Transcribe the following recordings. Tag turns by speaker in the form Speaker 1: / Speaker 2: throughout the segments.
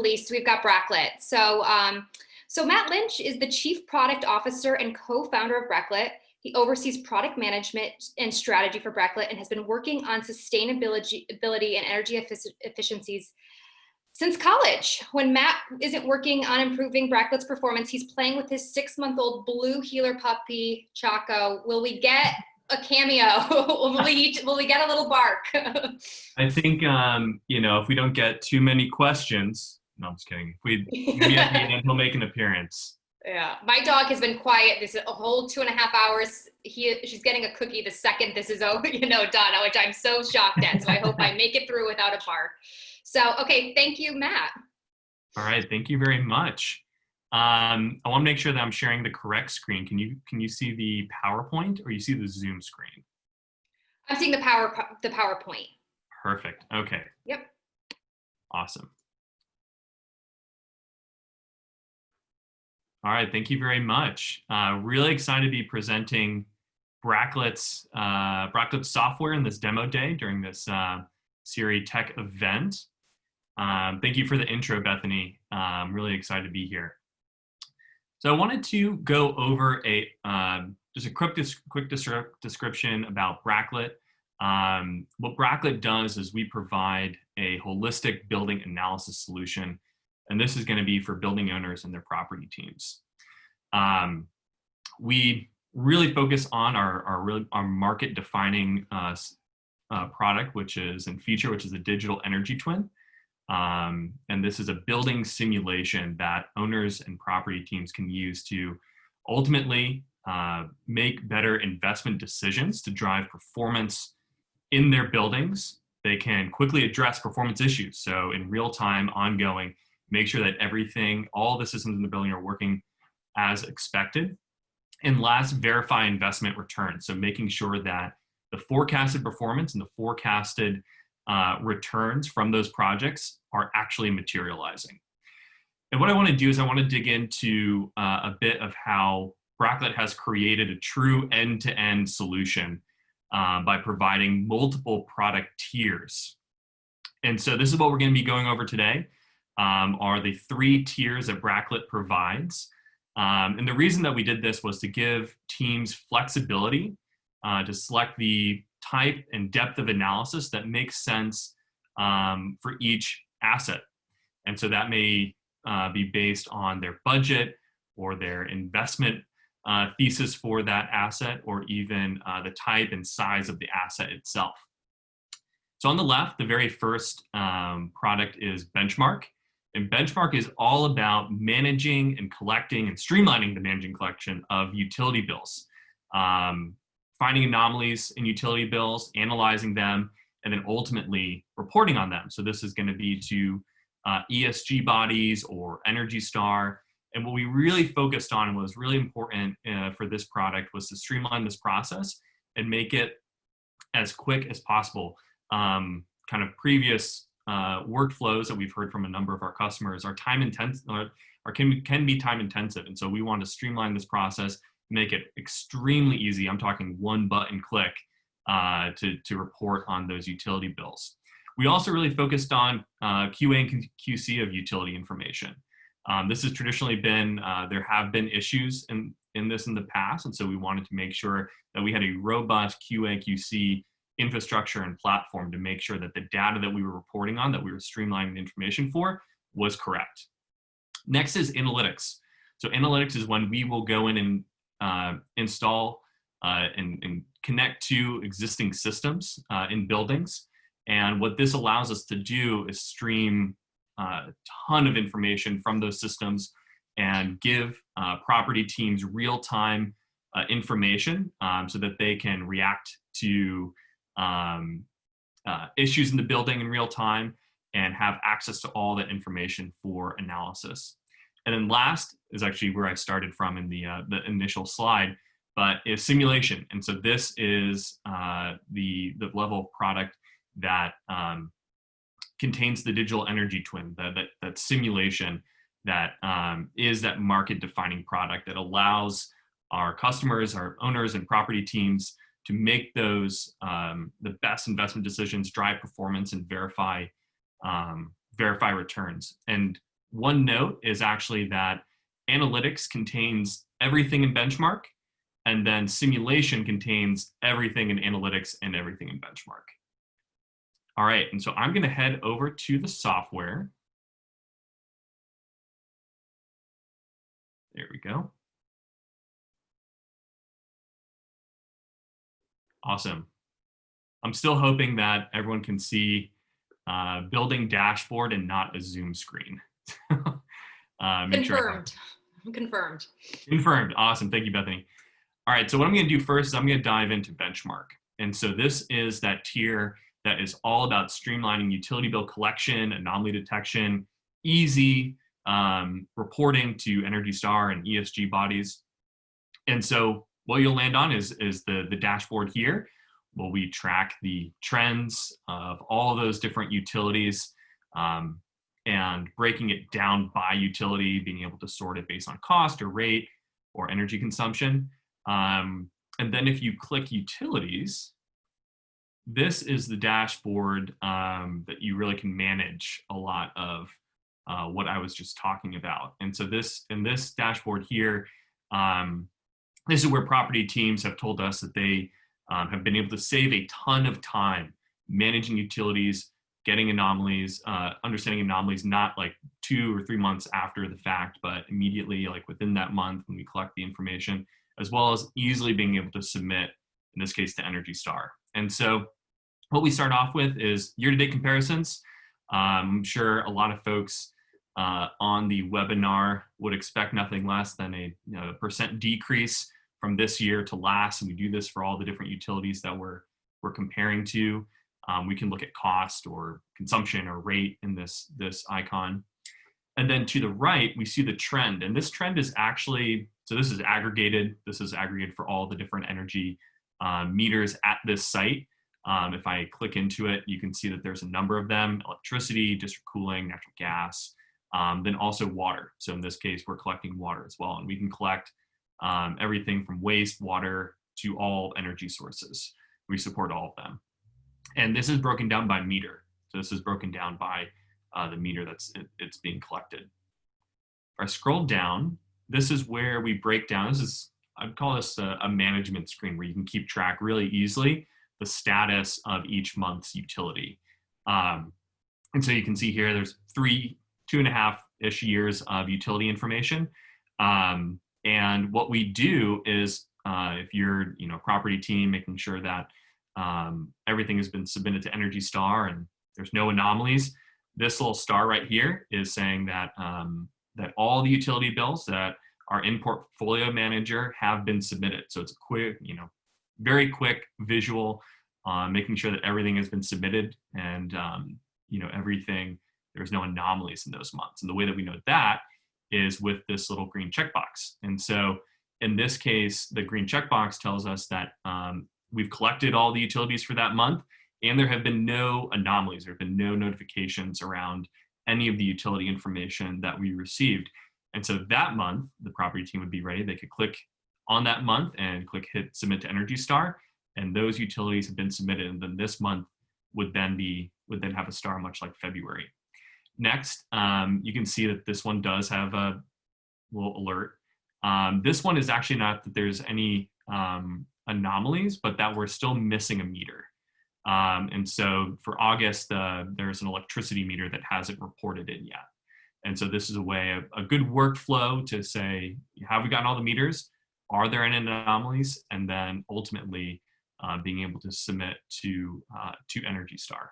Speaker 1: least, we've got Bractlet. So Matt Lynch is the Chief Product Officer and co-founder of Bractlet. He oversees product management and strategy for Bractlet and has been working on sustainability and energy efficiencies since college. When Matt isn't working on improving Bractlet's performance, he's playing with his 6-month-old blue heeler puppy, Chaco. Will we get a cameo? will we get a little bark?
Speaker 2: I think, if we don't get too many questions, no, I'm just kidding. Maybe at the end, he'll make an appearance.
Speaker 1: Yeah, my dog has been quiet this whole 2.5 hours. She's getting a cookie the second this is over, done, which I'm so shocked at. So I hope I make it through without a bark. So, okay, thank you, Matt.
Speaker 2: All right, thank you very much. I want to make sure that I'm sharing the correct screen. Can you see the PowerPoint, or you see the Zoom screen?
Speaker 1: I'm seeing the PowerPoint.
Speaker 2: Perfect. Okay.
Speaker 1: Yep.
Speaker 2: Awesome. All right, thank you very much. Really excited to be presenting Bractlet's software in this demo day during this CREtech event. Thank you for the intro, Bethany. I'm really excited to be here. So I wanted to go over just a quick description about Bractlet. What Bractlet does is we provide a holistic building analysis solution, and this is going to be for building owners and their property teams. We really focus on our market-defining product, which is a digital energy twin. And this is a building simulation that owners and property teams can use to ultimately make better investment decisions to drive performance in their buildings. They can quickly address performance issues. So in real time, ongoing, make sure that all the systems in the building are working as expected. And last, verify investment returns. So making sure that the forecasted performance and the forecasted returns from those projects are actually materializing. And what I want to do is I want to dig into a bit of how Bractlet has created a true end-to-end solution by providing multiple product tiers. And so this is what we're going to be going over today, are the 3 tiers that Bractlet provides. And the reason that we did this was to give teams flexibility to select the type and depth of analysis that makes sense for each asset. And so that may be based on their budget or their investment thesis for that asset, or even the type and size of the asset itself. So on the left, the very first product is Benchmark. And Benchmark is all about managing and collecting and streamlining the managing collection of utility bills. Finding anomalies in utility bills, analyzing them, and then ultimately reporting on them. So this is going to be to ESG bodies or Energy Star. And what we really focused on and what was really important for this product was to streamline this process and make it as quick as possible. Kind of previous workflows that we've heard from a number of our customers are time intensive, or can be time intensive. And so we want to streamline this process, make it extremely easy. I'm talking one button click to report on those utility bills. We also really focused on QA and QC of utility information. This has traditionally been, there have been issues in this in the past, and so we wanted to make sure that we had a robust QA QC infrastructure and platform to make sure that the data that we were reporting on, that we were streamlining the information for, was correct. Next is analytics. So analytics is when we will go in and install and connect to existing systems in buildings. And what this allows us to do is stream a ton of information from those systems and give property teams real-time information so that they can react to issues in the building in real time and have access to all that information for analysis. And then last is actually where I started from in the initial slide, but is simulation. And so this is the level of product that contains the digital energy twin, that simulation that is that market-defining product that allows our customers, our owners, and property teams to make those the best investment decisions, drive performance, and verify returns. And One note is actually that analytics contains everything in benchmark, and then simulation contains everything in analytics and everything in benchmark. All right, and so I'm going to head over to the software. There we go. Awesome. I'm still hoping that everyone can see building dashboard and not a Zoom screen.
Speaker 1: Confirmed. Confirmed.
Speaker 2: Confirmed. Awesome. Thank you, Bethany. All right, so what I'm going to do first is I'm going to dive into benchmark. And so this is that tier that is all about streamlining utility bill collection, anomaly detection, easy reporting to Energy Star and ESG bodies. And so what you'll land on is the dashboard here. Will we track the trends of all of those different utilities and breaking it down by utility, being able to sort it based on cost or rate or energy consumption. And then if you click utilities, this is the dashboard that you really can manage a lot of what I was just talking about. And so in this dashboard here, this is where property teams have told us that they have been able to save a ton of time managing utilities, getting anomalies, understanding anomalies, not like 2 or 3 months after the fact, but immediately, like within that month when we collect the information, as well as easily being able to submit, in this case, to Energy Star. And so what we start off with is year-to-date comparisons. I'm sure a lot of folks on the webinar would expect nothing less than a percent decrease from this year to last. And we do this for all the different utilities that we're comparing to. We can look at cost or consumption or rate in this icon. And then to the right, we see the trend. And this trend is actually, so this is aggregated. This is aggregated for all the different energy meters at this site. If I click into it, you can see that there's a number of them: electricity, district cooling, natural gas, then also water. So in this case, we're collecting water as well. And we can collect everything from waste, water, to all energy sources. We support all of them. And this is broken down by meter. So this is broken down by the meter it's being collected. If I scroll down, this is where we break down. I'd call this a management screen where you can keep track really easily the status of each month's utility. And so you can see here, there's 2.5-ish years of utility information. And what we do is, if you're a property team, making sure that everything has been submitted to Energy Star and there's no anomalies, this little star right here is saying that that all the utility bills that are in Portfolio Manager have been submitted. So it's a quick, very quick visual, making sure that everything has been submitted and everything, there's no anomalies in those months. And the way that we know that is with this little green checkbox. And so in this case, the green checkbox tells us that we've collected all the utilities for that month, and there have been no anomalies. There have been no notifications around any of the utility information that we received. And so that month, the property team would be ready. They could click on that month and hit submit to Energy Star, and those utilities have been submitted. And then this month would then have a star, much like February. Next, you can see that this one does have a little alert. This one is actually not that there's any anomalies, but that we're still missing a meter. And so for August, there's an electricity meter that hasn't reported in yet. And so this is a way of a good workflow to say, have we gotten all the meters? Are there any anomalies? And then ultimately being able to submit to Energy Star.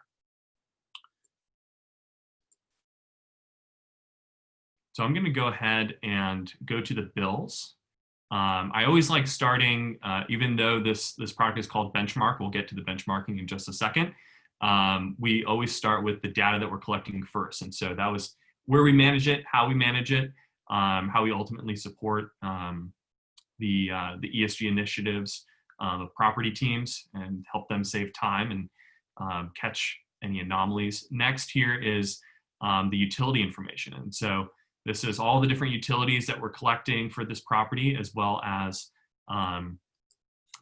Speaker 2: So I'm going to go ahead and go to the bills. I always like starting, even though this product is called Benchmark, we'll get to the benchmarking in just a second. We always start with the data that we're collecting first. And so that was where we manage it, how we manage it, how we ultimately support the ESG initiatives of property teams and help them save time and catch any anomalies. Next here is the utility information. And so this is all the different utilities that we're collecting for this property, as well as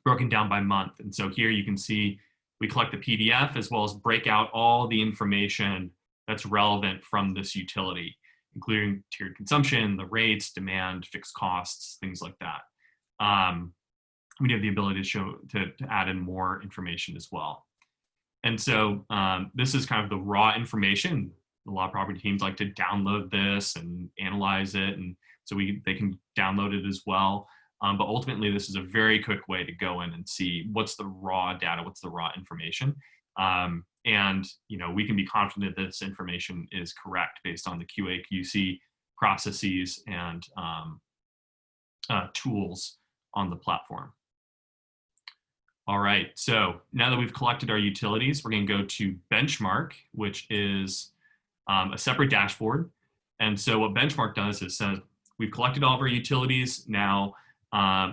Speaker 2: broken down by month. And so here you can see we collect the PDF as well as break out all the information that's relevant from this utility. including tiered consumption, the rates, demand, fixed costs, things like that. We have the ability to add in more information as well. And so this is kind of the raw information. A lot of property teams like to download this and analyze it, and so they can download it as well. But ultimately, this is a very quick way to go in and see what's the raw data, what's the raw information. And we can be confident that this information is correct based on the QA/QC processes and tools on the platform. All right, so now that we've collected our utilities, we're going to go to Benchmark, which is a separate dashboard. And so what Benchmark does is says, we've collected all of our utilities. Now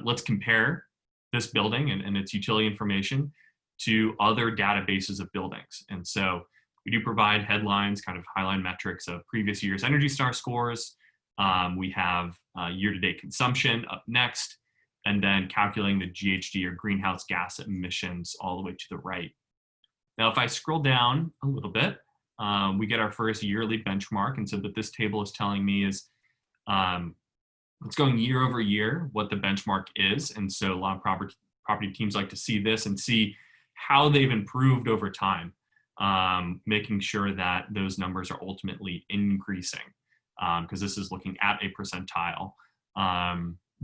Speaker 2: let's compare this building and its utility information to other databases of buildings. And so we do provide headlines, kind of highline metrics of previous year's Energy Star scores. We have year-to-date consumption up next, and then calculating the GHG or greenhouse gas emissions all the way to the right. Now, if I scroll down a little bit, we get our first yearly benchmark. And so what this table is telling me is it's going year over year what the benchmark is. And so a lot of property teams like to see this and see how they've improved over time, making sure that those numbers are ultimately increasing, because this is looking at a percentile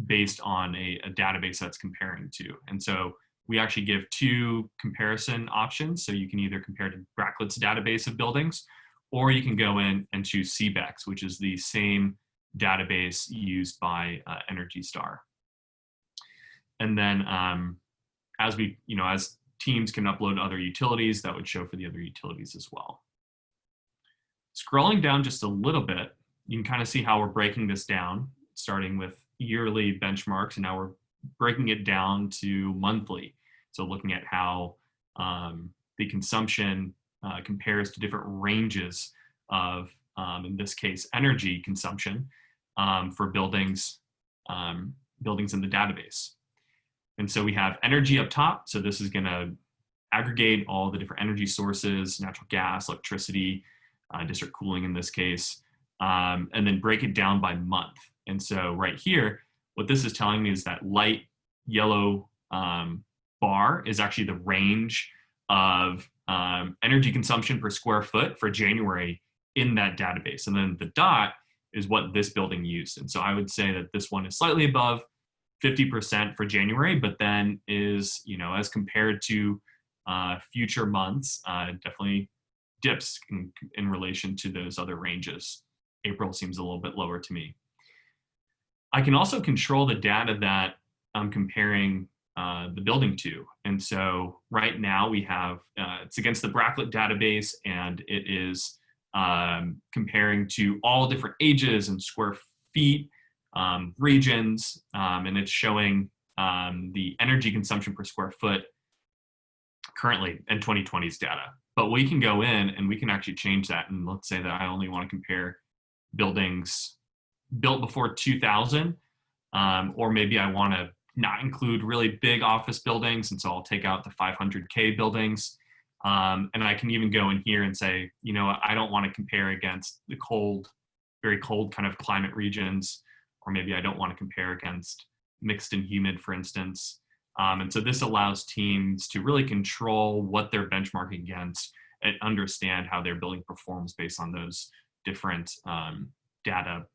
Speaker 2: based on a database that's comparing to. And so we actually give two comparison options. So you can either compare to Bractlet's database of buildings, or you can go in and choose CBEX, which is the same database used by Energy Star. And then as teams can upload other utilities, that would show for the other utilities as well. Scrolling down just a little bit, you can kind of see how we're breaking this down, starting with yearly benchmarks, and now we're breaking it down to monthly. So looking at how the consumption compares to different ranges of, in this case, energy consumption for buildings in the database. And so we have energy up top. So this is going to aggregate all the different energy sources, natural gas, electricity, district cooling in this case, and then break it down by month. And so right here, what this is telling me is that light yellow bar is actually the range of energy consumption per square foot for January in that database. And then the dot is what this building used. And so I would say that this one is slightly above 50% for January, but then is, as compared to future months, definitely dips in relation to those other ranges. April seems a little bit lower to me. I can also control the data that I'm comparing the building to. And so right now we have, it's against the Bractlet database, and it is comparing to all different ages and square feet, regions, and it's showing the energy consumption per square foot currently in 2020's data. But we can go in and we can actually change that. And let's say that I only want to compare buildings built before 2000, or maybe I want to not include really big office buildings, and so I'll take out the 500K buildings. And I can even go in here and say, I don't want to compare against the very cold kind of climate regions, or maybe I don't want to compare against mixed and humid, for instance. And so this allows teams to really control what they're benchmarking against and understand how their building performs based on those different data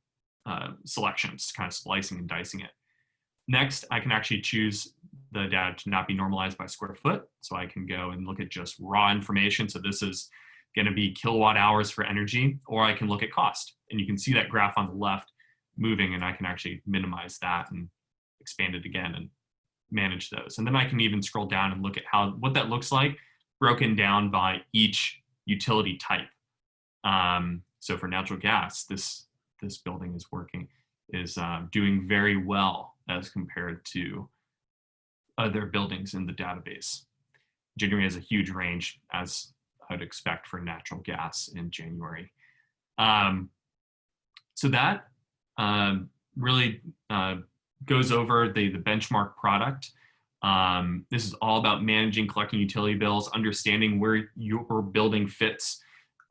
Speaker 2: selections, kind of splicing and dicing it. Next, I can actually choose the data to not be normalized by square foot. So I can go and look at just raw information. So this is going to be kilowatt hours for energy, or I can look at cost. And you can see that graph on the left moving, and I can actually minimize that and expand it again and manage those. And then I can even scroll down and look at what that looks like broken down by each utility type. So for natural gas, this building is doing very well as compared to other buildings in the database. January has a huge range, as I would expect for natural gas in January. So that really goes over the benchmark product. This is all about managing, collecting utility bills, understanding where your building fits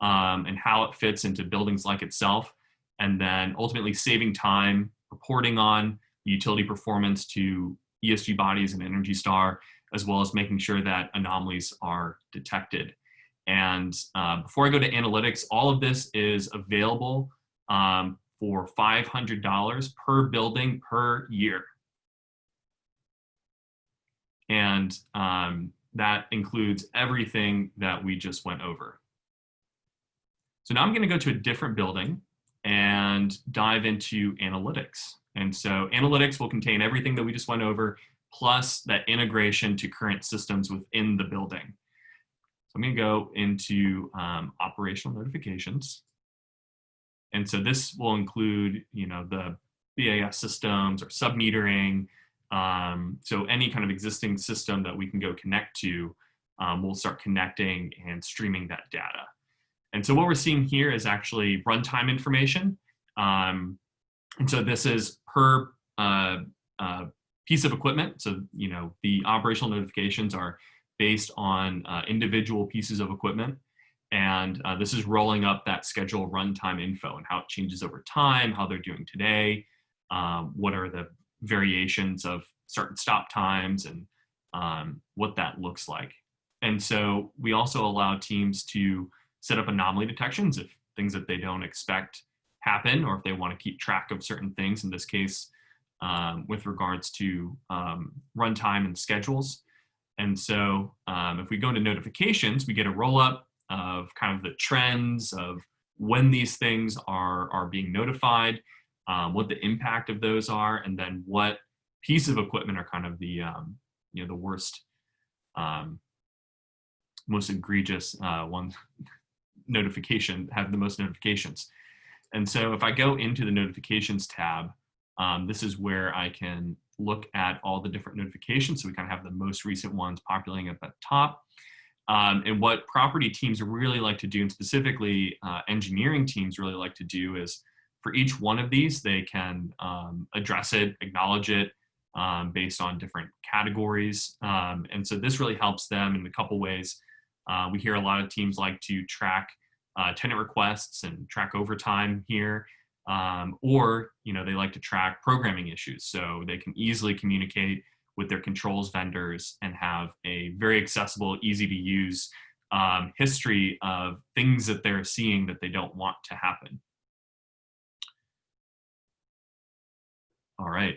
Speaker 2: and how it fits into buildings like itself. and then ultimately saving time, reporting on utility performance to ESG bodies and Energy Star, as well as making sure that anomalies are detected. And before I go to analytics, all of this is available for $500 per building per year. And that includes everything that we just went over. So now I'm going to go to a different building and dive into analytics. And so analytics will contain everything that we just went over, plus that integration to current systems within the building. So I'm going to go into operational notifications. And so this will include, the BAS systems or submetering. So any kind of existing system that we can go connect to, we'll start connecting and streaming that data. And so what we're seeing here is actually runtime information. And so this is per piece of equipment. So, the operational notifications are based on individual pieces of equipment. And this is rolling up that schedule runtime info and how it changes over time, how they're doing today, what are the variations of start and stop times, and what that looks like. And so we also allow teams to set up anomaly detections if things that they don't expect happen, or if they want to keep track of certain things, in this case, with regards to runtime and schedules. And so if we go into notifications, we get a roll-up of kind of the trends of when these things are being notified, what the impact of those are, and then what piece of equipment are kind of the the worst, most egregious ones have the most notifications. And so if I go into the notifications tab, this is where I can look at all the different notifications. So we kind of have the most recent ones populating up at the top. And what property teams really like to do, and specifically engineering teams really like to do, is for each one of these, they can address it, acknowledge it based on different categories. And so this really helps them in a couple ways. We hear a lot of teams like to track tenant requests and track overtime here, or they like to track programming issues, so they can easily communicate with their controls vendors and have a very accessible, easy to use history of things that they're seeing that they don't want to happen. All right.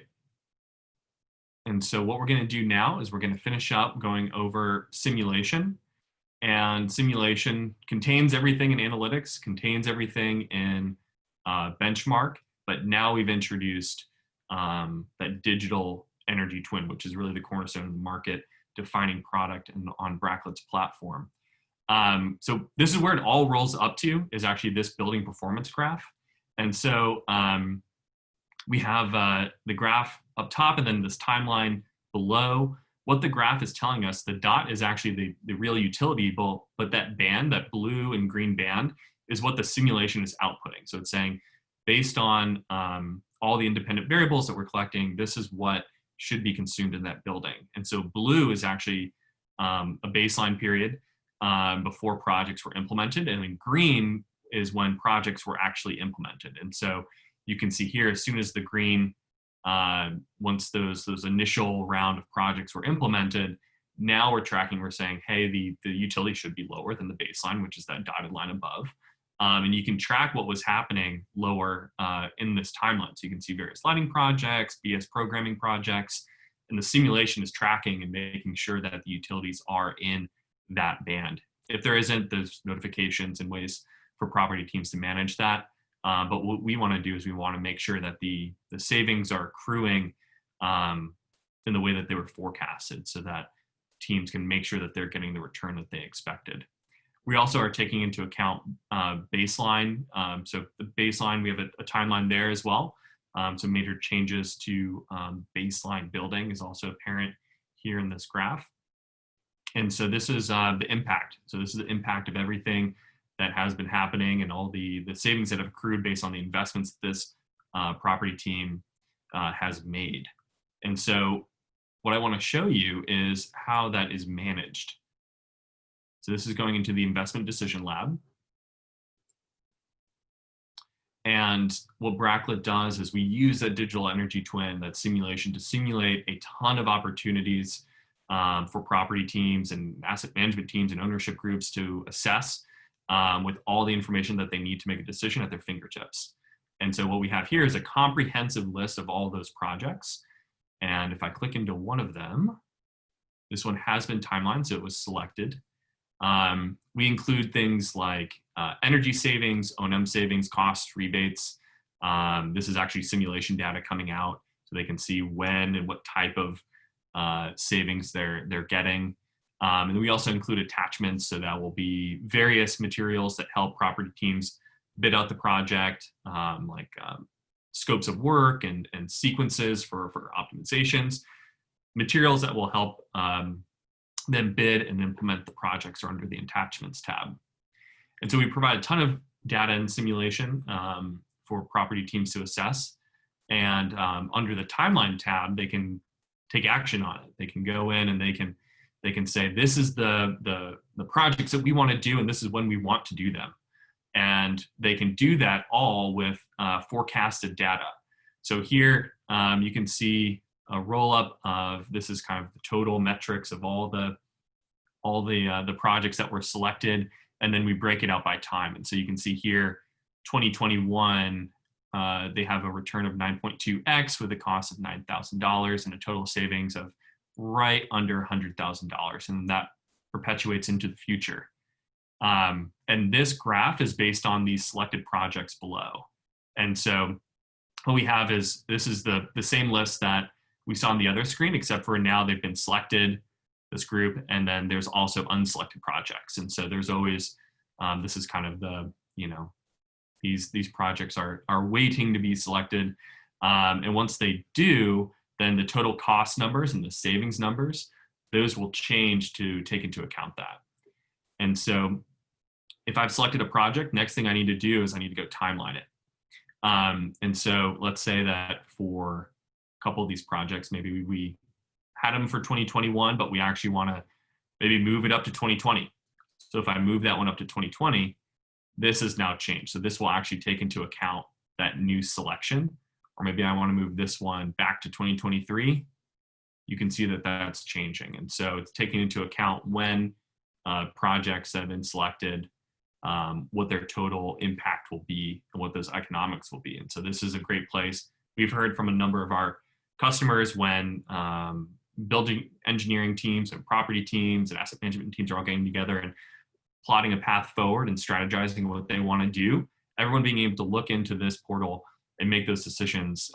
Speaker 2: And so what we're going to do now is we're going to finish up going over simulation. And simulation contains everything in analytics, contains everything in benchmark, but now we've introduced that digital energy twin, which is really the cornerstone of the market defining product on Bractlet's platform. So this is where it all rolls up to, is actually this building performance graph. And so we have the graph up top and then this timeline below. What the graph is telling us, the dot is actually the real utility bill, but that band, that blue and green band, is what the simulation is outputting. So it's saying, based on all the independent variables that we're collecting, this is what should be consumed in that building. And so blue is actually a baseline period before projects were implemented, and then green is when projects were actually implemented. And so you can see here, as soon as the green, once those initial round of projects were implemented, now we're tracking, we're saying, hey, the utility should be lower than the baseline, which is that dotted line above. And you can track what was happening lower in this timeline. So you can see various lighting projects, BS programming projects, and the simulation is tracking and making sure that the utilities are in that band. If there isn't, there's notifications and ways for property teams to manage that. But what we want to do is we want to make sure that the savings are accruing in the way that they were forecasted, so that teams can make sure that they're getting the return that they expected. We also are taking into account baseline. So the baseline, we have a timeline there as well. So major changes to baseline building is also apparent here in this graph. And so this is the impact. So this is the impact of everything that has been happening and all the savings that have accrued based on the investments this property team has made. And so what I want to show you is how that is managed. So this is going into the investment decision lab. And what Bractlet does is we use that digital energy twin, that simulation, to simulate a ton of opportunities for property teams and asset management teams and ownership groups to assess with all the information that they need to make a decision at their fingertips. And so what we have here is a comprehensive list of all those projects. And if I click into one of them, this one has been timelined, so it was selected. We include things like energy savings, O&M savings, cost rebates. This is actually simulation data coming out, so they can see when and what type of savings they're getting. And then we also include attachments, so that will be various materials that help property teams bid out the project, like scopes of work and sequences for optimizations. Materials that will help them bid and implement the projects are under the attachments tab. And so we provide a ton of data and simulation for property teams to assess. And under the timeline tab, they can take action on it. They can go in and they can say, this is the projects that we want to do, and this is when we want to do them. And they can do that all with forecasted data. So here you can see a roll up of, this is kind of the total metrics of all the projects that were selected, and then we break it out by time. And so you can see here, 2021, they have a return of 9.2x with a cost of $9,000 and a total savings of right under $100,000, and that perpetuates into the future. And this graph is based on these selected projects below. And so what we have is, this is the same list that we saw on the other screen, except for now they've been selected, this group, and then there's also unselected projects. And so there's always, this is kind of the, these projects are waiting to be selected. And once they do, then the total cost numbers and the savings numbers, those will change to take into account that. And so if I've selected a project, next thing I need to do is I need to go timeline it. And so let's say that for a couple of these projects, maybe we had them for 2021, but we actually want to maybe move it up to 2020. So if I move that one up to 2020, this has now changed. So this will actually take into account that new selection. Or maybe I want to move this one back to 2023. You can see that that's changing. And so it's taking into account when projects that have been selected, what their total impact will be and what those economics will be. And so this is a great place. We've heard from a number of our customers when building engineering teams and property teams and asset management teams are all getting together and plotting a path forward and strategizing what they want to do. Everyone being able to look into this portal and make those decisions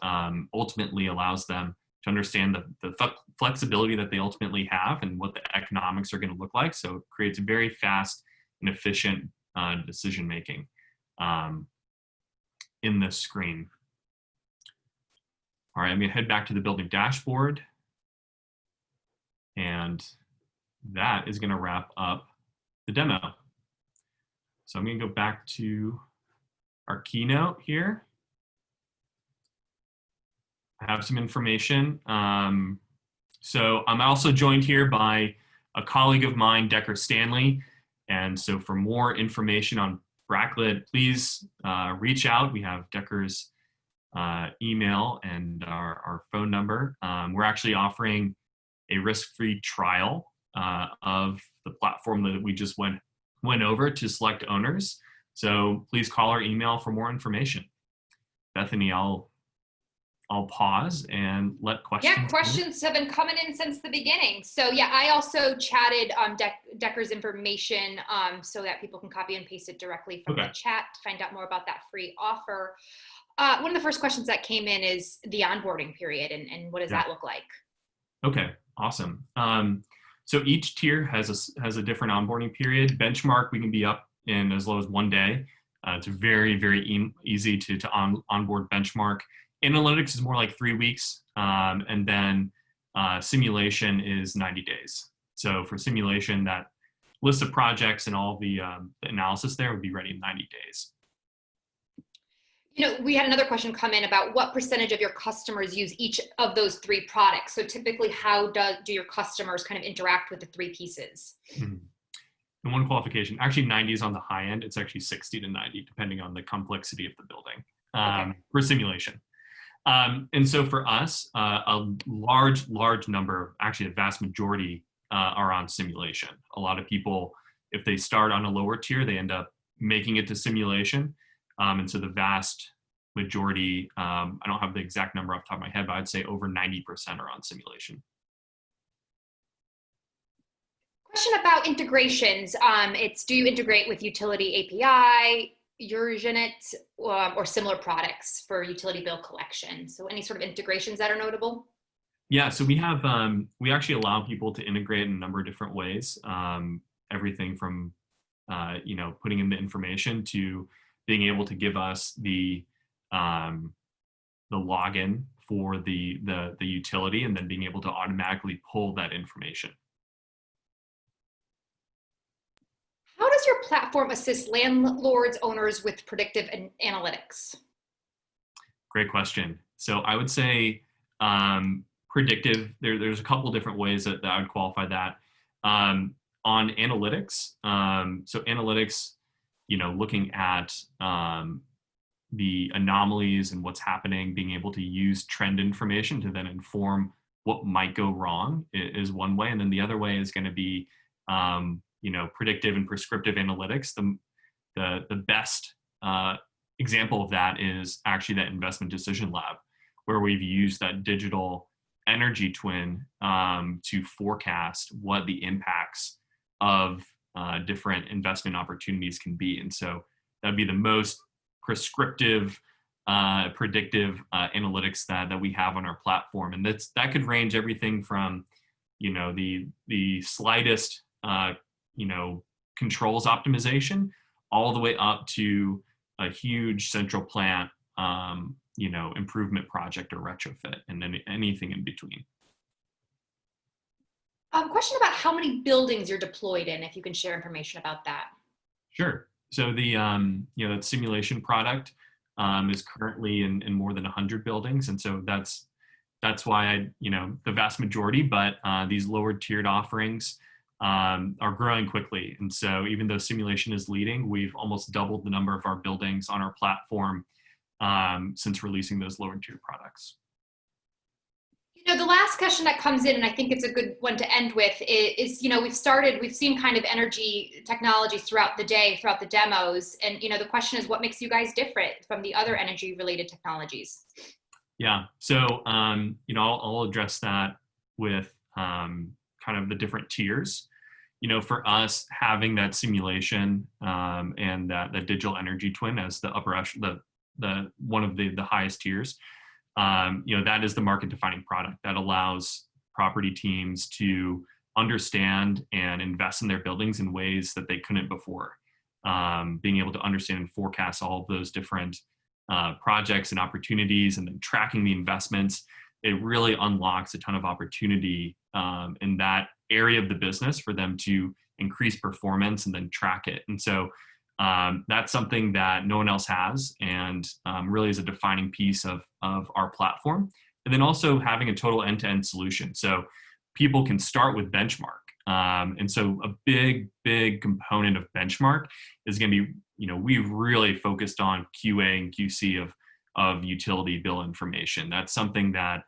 Speaker 2: ultimately allows them to understand the flexibility that they ultimately have and what the economics are going to look like. So it creates very fast and efficient decision making in this screen. All right, I'm going to head back to the building dashboard, and that is going to wrap up the demo. So I'm going to go back to our keynote here. I have some information. So I'm also joined here by a colleague of mine, Decker Stanley. And so for more information on Bractlet, please reach out. We have Decker's email and our phone number. We're actually offering a risk-free trial of the platform that we just went over to select owners. So please call or email for more information. Bethany, I'll pause and let questions.
Speaker 1: Yeah, questions have been coming in since the beginning. So yeah, I also chatted Decker's information so that people can copy and paste it directly from the chat to find out more about that free offer. One of the first questions that came in is the onboarding period, and what does that look like? Okay,
Speaker 2: awesome. So each tier has a different onboarding period. Benchmark, we can be up in as low as 1 day. It's very, very easy to onboard Benchmark. Analytics is more like 3 weeks, and then simulation is 90 days. So for simulation, that list of projects and all the analysis there would be ready in 90 days.
Speaker 1: We had another question come in about what percentage of your customers use each of those 3 products. So typically, how do your customers kind of interact with the 3 pieces?
Speaker 2: Mm-hmm. And one qualification, actually 90 is on the high end. It's actually 60 to 90, depending on the complexity of the building.
Speaker 1: Okay.
Speaker 2: for simulation. And so for us, a large number, actually a vast majority, are on simulation. A lot of people, if they start on a lower tier, they end up making it to simulation. And so the vast majority, I don't have the exact number off the top of my head, but I'd say over 90% are on simulation.
Speaker 1: Question about integrations. Do you integrate with utility API, Urgenit, or similar products for utility bill collection? So any sort of integrations that are notable?
Speaker 2: Yeah, so we actually allow people to integrate in a number of different ways. Everything from putting in the information to being able to give us the login for the utility, and then being able to automatically pull that information.
Speaker 1: How does your platform assist landlords, owners with predictive analytics?
Speaker 2: Great question. So I would say predictive, there's a couple different ways that I would qualify that. On analytics, so analytics, looking at the anomalies and what's happening, being able to use trend information to then inform what might go wrong is one way. And then the other way is going to be, predictive and prescriptive analytics. The best example of that is actually that investment decision lab, where we've used that digital energy twin to forecast what the impacts of different investment opportunities can be. And so that'd be the most prescriptive, predictive analytics that we have on our platform. And that could range everything from, the slightest, controls optimization all the way up to a huge central plant, improvement project or retrofit, and then anything in between.
Speaker 1: Question about how many buildings you're deployed in, if you can share information about that.
Speaker 2: Sure. So the that simulation product is currently in more than 100 buildings, and so that's why the vast majority. But these lower tiered offerings are growing quickly, and so even though simulation is leading, we've almost doubled the number of our buildings on our platform since releasing those lower tier products.
Speaker 1: The last question that comes in, and I think it's a good one to end with, is we've seen kind of energy technologies throughout the day, throughout the demos, and the question is, what makes you guys different from the other energy related technologies?
Speaker 2: Yeah, so I'll address that with kind of the different tiers. For us, having that simulation and that digital energy twin as the upper the one of the highest tiers, that is the market defining product that allows property teams to understand and invest in their buildings in ways that they couldn't before. Being able to understand and forecast all of those different projects and opportunities, and then tracking the investments, it really unlocks a ton of opportunity in that area of the business for them to increase performance and then track it. And so that's something that no one else has, and really is a defining piece of our platform. And then also having a total end-to-end solution. So people can start with benchmark. And so a big component of benchmark is going to be, we've really focused on QA and QC of utility bill information. That's something that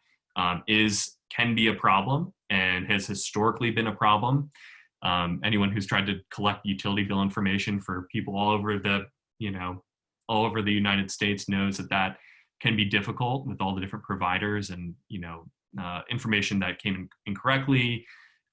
Speaker 2: can be a problem and has historically been a problem. Anyone who's tried to collect utility bill information for people all over the United States knows that can be difficult with all the different providers and, information that came in incorrectly,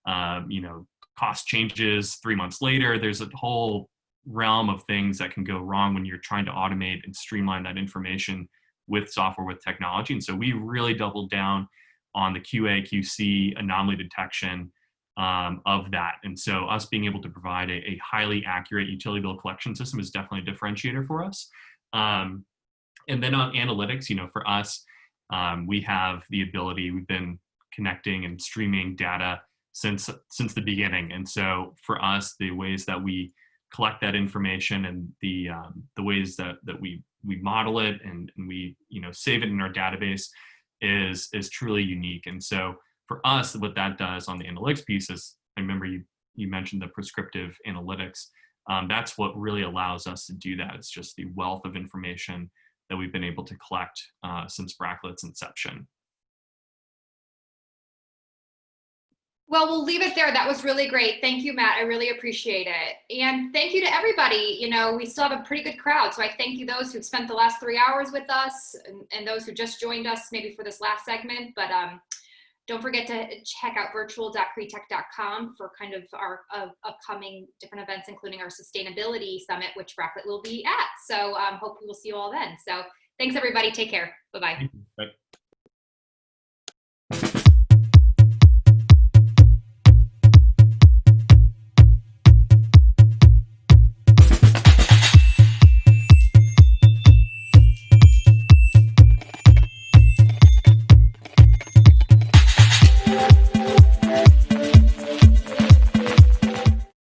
Speaker 2: cost changes 3 months later. There's a whole realm of things that can go wrong when you're trying to automate and streamline that information with software, with technology. And so we really doubled down on the QA, QC, anomaly detection of that. And so us being able to provide a highly accurate utility bill collection system is definitely a differentiator for us. And then on analytics, for us, we have the ability, we've been connecting and streaming data since the beginning. And so for us, the ways that we collect that information and the ways that we model it and we save it in our database is truly unique. And so for us, what that does on the analytics piece is, I remember you mentioned the prescriptive analytics. That's what really allows us to do that. It's just the wealth of information that we've been able to collect since Bractlet's inception.
Speaker 1: Well, we'll leave it there. That was really great. Thank you, Matt. I really appreciate it. And thank you to everybody. You know, we still have a pretty good crowd. So I thank you those who've spent the last 3 hours with us and those who just joined us maybe for this last segment. But don't forget to check out virtual.CREtech.com for kind of our upcoming different events, including our sustainability summit, which Bractlet will be at. So hope we will see you all then. So thanks, everybody. Take care. Bye-bye.
Speaker 2: Bye.